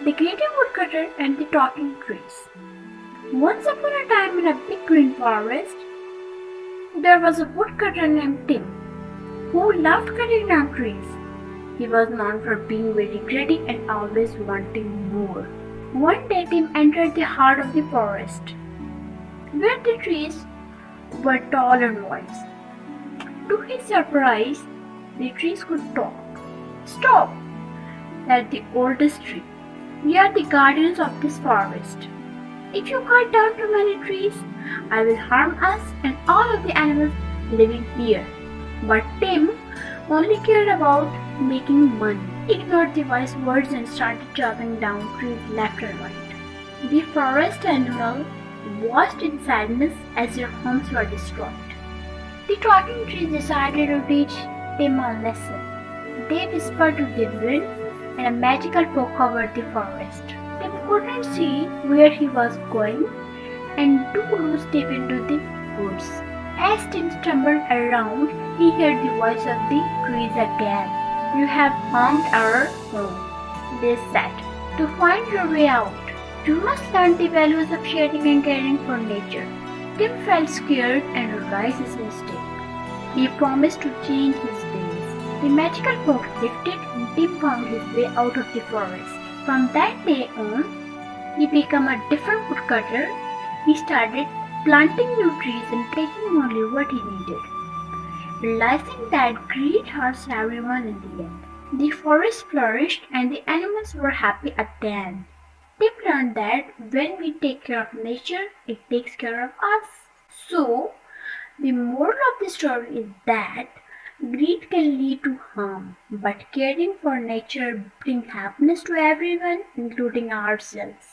The Greedy Woodcutter and the Talking Trees. Once upon a time in a big green forest, there was a woodcutter named Tim who loved cutting down trees. He was known for being very greedy and always wanting more. One day Tim entered the heart of the forest, where the trees were tall and wise. To his surprise, the trees could talk. "Stop!" said the oldest tree. "We are the guardians of this forest. If you cut down too many trees, I will harm us and all of the animals living here." But Tim only cared about making money. He ignored the wise words and started chopping down trees left and right. The forest animals watched in sadness as their homes were destroyed. The talking trees decided to teach Tim a lesson. They whispered to the wind, and a magical fog covered the forest. Tim couldn't see where he was going and two roots deep into the woods. As Tim stumbled around, he heard the voice of the trees again. "You have harmed our home," they said. "To find your way out, you must learn the values of sharing and caring for nature." Tim felt scared and realized his mistake. He promised to change his ways. The magical fog lifted and Tim found his way out of the forest. From that day on, he became a different woodcutter. He started planting new trees and taking only what he needed, realizing that greed hurts everyone in the end. The forest flourished and the animals were happy again. Tim learned that when we take care of nature, it takes care of us. So, the moral of the story is that greed can lead to harm, but caring for nature brings happiness to everyone, including ourselves.